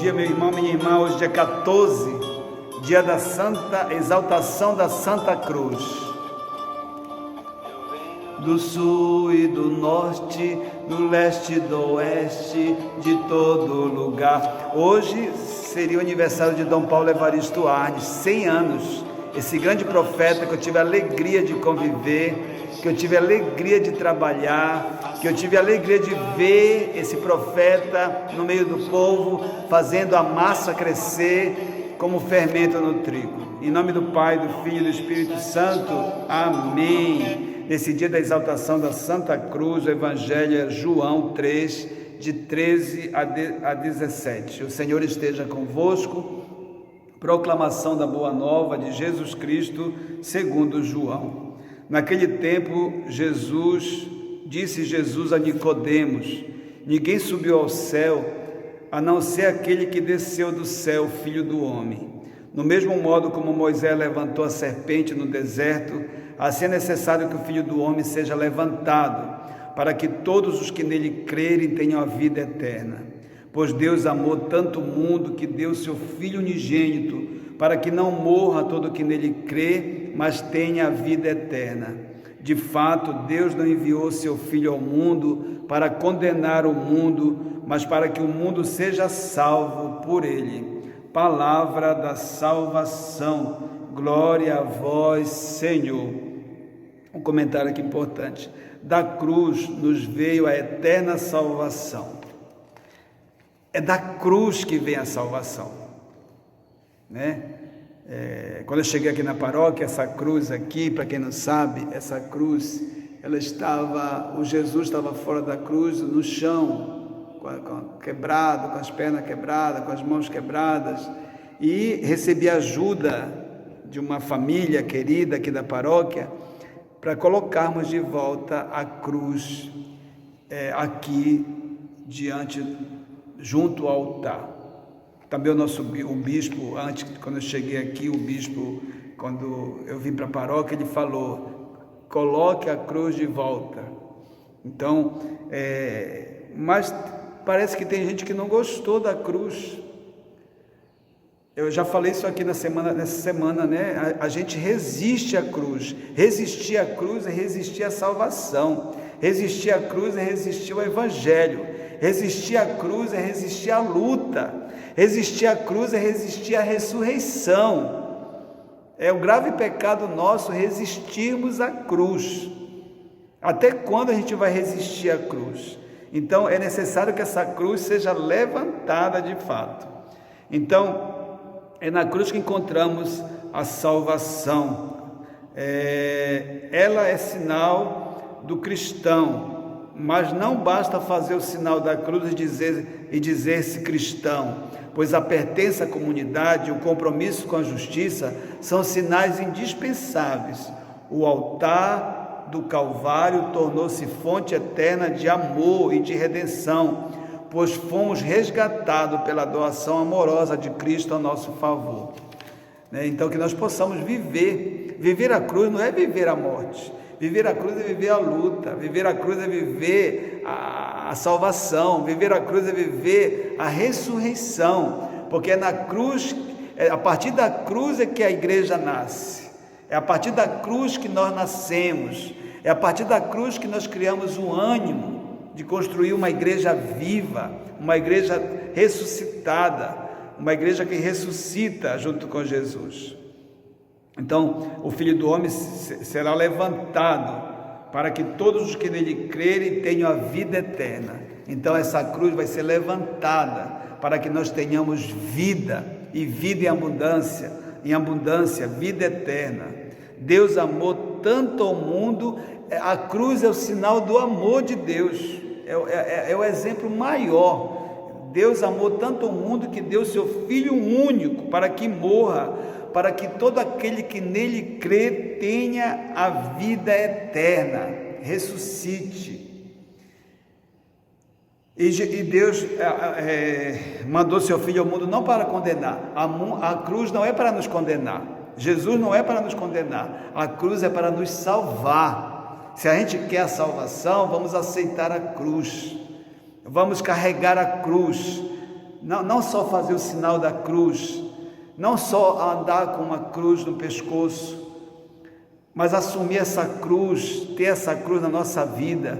dia, meu irmão, minha irmã. Hoje, dia 14, dia da Santa Exaltação da Santa Cruz. Do sul e do norte, do leste e do oeste, de todo lugar. Hoje seria o aniversário de Dom Paulo Evaristo Arnes, 100 anos. Esse grande profeta que eu tive a alegria de conviver, que eu tive a alegria de trabalhar, que eu tive a alegria de ver esse profeta no meio do povo, fazendo a massa crescer como fermento no trigo. Em nome do Pai, do Filho e do Espírito Santo. Amém. Nesse dia da exaltação da Santa Cruz, o Evangelho é João 3, de 13 a 17. O Senhor esteja convosco. Proclamação da Boa Nova de Jesus Cristo, segundo João. Naquele tempo, disse Jesus a Nicodemos: ninguém subiu ao céu, a não ser aquele que desceu do céu, Filho do Homem. No mesmo modo como Moisés levantou a serpente no deserto, assim é necessário que o Filho do Homem seja levantado, para que todos os que nele crerem tenham a vida eterna. Pois Deus amou tanto o mundo que deu seu Filho unigênito, para que não morra todo o que nele crê, mas tenha a vida eterna. De fato, Deus não enviou seu Filho ao mundo para condenar o mundo, mas para que o mundo seja salvo por ele. Palavra da salvação. Glória a vós, Senhor. Um comentário aqui importante. Da cruz nos veio a eterna salvação. É da cruz que vem a salvação, né? Quando eu cheguei aqui na paróquia, essa cruz aqui, para quem não sabe, essa cruz, o Jesus estava fora da cruz, no chão, quebrado, com as pernas quebradas, com as mãos quebradas, e recebi ajuda de uma família querida aqui da paróquia, para colocarmos de volta a cruz aqui junto ao altar. Também o bispo, quando eu cheguei aqui, o bispo, quando eu vim para a paróquia, ele falou: coloque a cruz de volta. Então, mas parece que tem gente que não gostou da cruz. Eu já falei isso aqui nessa semana, né? A gente resiste à cruz. Resistir à cruz é resistir à salvação. Resistir à cruz é resistir ao Evangelho. Resistir à cruz é resistir à luta. Resistir à cruz é resistir à ressurreição. É o grave pecado nosso resistirmos à cruz. Até quando a gente vai resistir à cruz? Então é necessário que essa cruz seja levantada de fato. Então é na cruz que encontramos a salvação. Ela é sinal do cristão, mas não basta fazer o sinal da cruz e dizer-se cristão, pois a pertença à comunidade e o compromisso com a justiça são sinais indispensáveis. O altar do Calvário tornou-se fonte eterna de amor e de redenção, pois fomos resgatados pela doação amorosa de Cristo a nosso favor. Então que nós possamos viver a cruz não é viver a morte. Viver a cruz é viver a luta, viver a cruz é viver a salvação, viver a cruz é viver a ressurreição, porque é na cruz, a partir da cruz é que a igreja nasce, é a partir da cruz que nós nascemos, é a partir da cruz que nós criamos o ânimo de construir uma igreja viva, uma igreja ressuscitada, uma igreja que ressuscita junto com Jesus. Então, o Filho do Homem será levantado para que todos os que nele crerem tenham a vida eterna. Então, essa cruz vai ser levantada para que nós tenhamos vida, e vida em abundância, vida eterna. Deus amou tanto ao mundo, a cruz é o sinal do amor de Deus, é o exemplo maior. Deus amou tanto o mundo que deu seu Filho único para que morra, para que todo aquele que nele crê tenha a vida eterna, ressuscite. E Deus mandou seu Filho ao mundo não para condenar, a cruz não é para nos condenar, Jesus não é para nos condenar, a cruz é para nos salvar. Se a gente quer a salvação, vamos aceitar a cruz, vamos carregar a cruz, não só fazer o sinal da cruz, não só andar com uma cruz no pescoço, mas assumir essa cruz, ter essa cruz na nossa vida,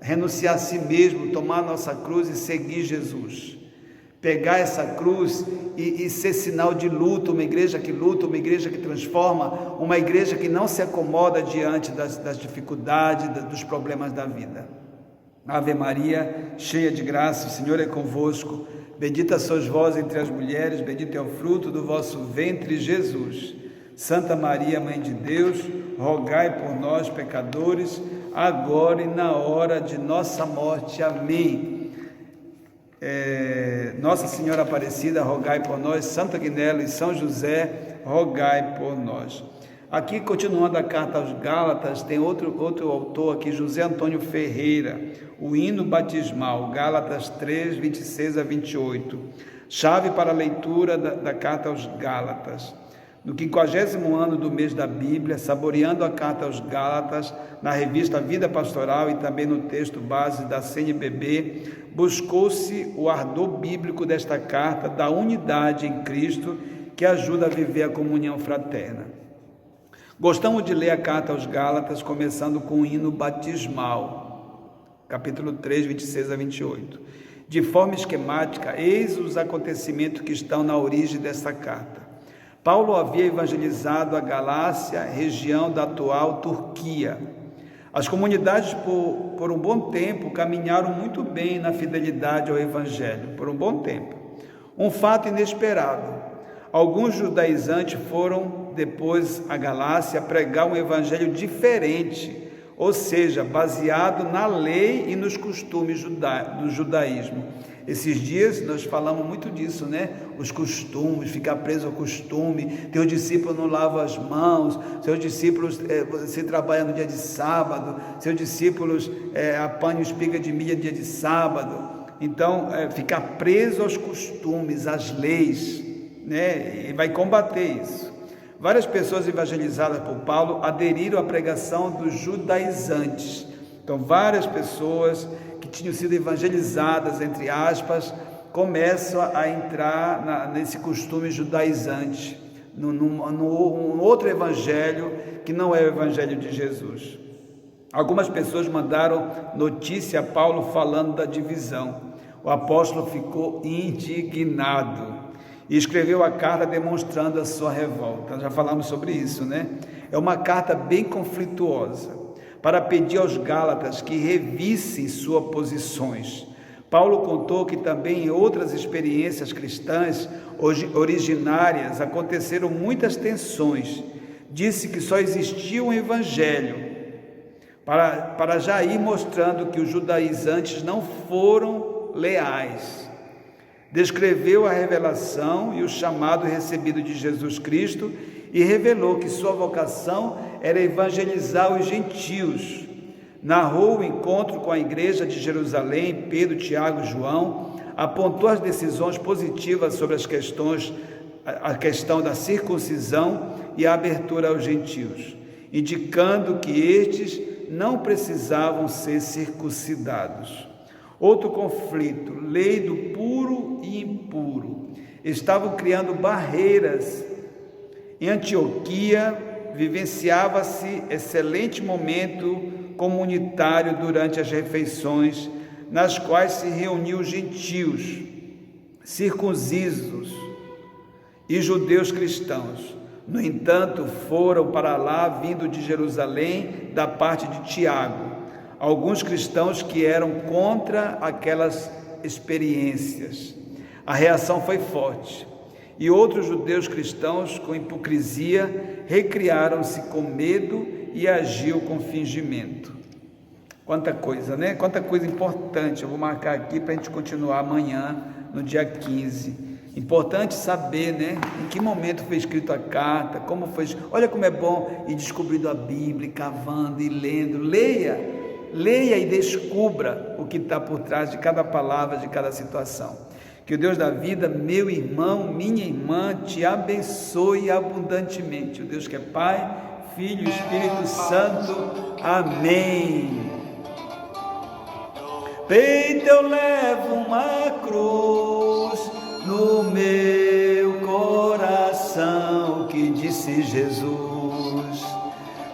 renunciar a si mesmo, tomar a nossa cruz e seguir Jesus. Pegar essa cruz e ser sinal de luta, uma igreja que luta, uma igreja que transforma, uma igreja que não se acomoda diante das dificuldades, dos problemas da vida. Ave Maria, cheia de graça, o Senhor é convosco. Bendita sois vós entre as mulheres, bendito é o fruto do vosso ventre, Jesus. Santa Maria, Mãe de Deus, rogai por nós, pecadores, agora e na hora de nossa morte. Amém. Nossa Senhora Aparecida, rogai por nós. Santa Guinela e São José, rogai por nós. Aqui, continuando a carta aos Gálatas, tem outro autor aqui, José Antônio Ferreira, o hino batismal, Gálatas 3, 26 a 28. Chave para a leitura da carta aos Gálatas. No 50º ano do mês da Bíblia, saboreando a carta aos Gálatas, na revista Vida Pastoral e também no texto base da CNBB, buscou-se o ardor bíblico desta carta, da unidade em Cristo, que ajuda a viver a comunhão fraterna. Gostamos de ler a carta aos Gálatas, começando com o hino batismal, capítulo 3, 26 a 28. De forma esquemática, eis os acontecimentos que estão na origem dessa carta. Paulo havia evangelizado a Galácia, região da atual Turquia. As comunidades, por um bom tempo, caminharam muito bem na fidelidade ao Evangelho, por um bom tempo. Um fato inesperado: alguns judaizantes foram depois à Galácia pregar um Evangelho diferente, ou seja, baseado na lei e nos costumes do judaísmo. Esses dias nós falamos muito disso, né? Os costumes, ficar preso ao costume. Teus discípulos não lavam as mãos, seus discípulos, você trabalha no dia de sábado, seus discípulos apanham espiga de milho no dia de sábado. Então, ficar preso aos costumes, às leis, né? E vai combater isso. Várias pessoas evangelizadas por Paulo aderiram à pregação dos judaizantes. Então, várias pessoas que tinham sido evangelizadas, entre aspas, começam a entrar nesse costume judaizante, num outro evangelho que não é o evangelho de Jesus. Algumas pessoas mandaram notícia a Paulo falando da divisão. O apóstolo ficou indignado e escreveu a carta demonstrando a sua revolta. Já falamos sobre isso, né? É uma carta bem conflituosa, para pedir aos Gálatas que revissem suas posições. Paulo contou que também em outras experiências cristãs originárias aconteceram muitas tensões. Disse que só existia um evangelho, para já ir mostrando que os judaizantes não foram leais. Descreveu a revelação e o chamado recebido de Jesus Cristo e revelou que sua vocação era evangelizar os gentios. Narrou o encontro com a igreja de Jerusalém, Pedro, Tiago e João, apontou as decisões positivas sobre a questão da circuncisão e a abertura aos gentios, indicando que estes não precisavam ser circuncidados. Outro conflito, lei do puro e impuro, estavam criando barreiras. Em Antioquia, vivenciava-se excelente momento comunitário durante as refeições, nas quais se reuniam os gentios, circuncisos e judeus cristãos. No entanto, foram para lá, vindo de Jerusalém, da parte de Tiago, alguns cristãos que eram contra aquelas experiências. A reação foi forte. E outros judeus cristãos, com hipocrisia, recriaram-se com medo e agiu com fingimento. Quanta coisa, né? Quanta coisa importante. Eu vou marcar aqui para a gente continuar amanhã, no dia 15. Importante saber, né? Em que momento foi escrita a carta, como foi. Olha como é bom ir descobrindo a Bíblia, cavando e lendo. Leia e descubra o que está por trás de cada palavra, de cada situação. Que o Deus da vida, meu irmão, minha irmã, te abençoe abundantemente. O Deus que é Pai, Filho e Espírito Santo. Amém. peito eu levo uma cruz, no meu coração, que disse Jesus.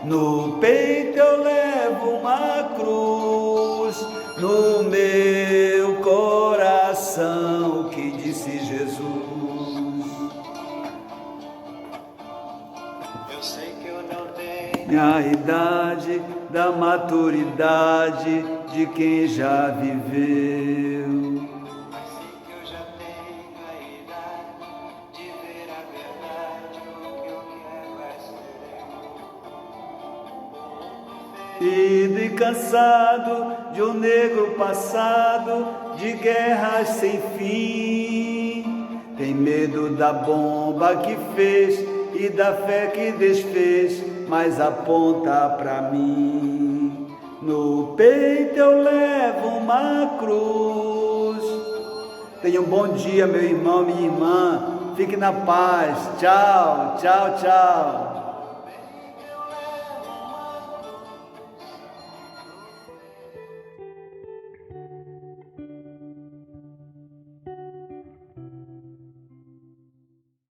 No peito eu levo uma cruz, no meu coração, que disse Jesus. Eu sei que eu não tenho Minha idade da maturidade de quem já viveu. mas sei que eu já tenho a idade de ver a verdade, o que eu quero é ser Ido e cansado de um negro passado, de guerras sem fim. Tem medo da bomba que fez e da fé que desfez, mas aponta pra mim. No peito eu levo uma cruz. Tenha um bom dia, meu irmão, minha irmã. Fique na paz. Tchau, tchau, tchau.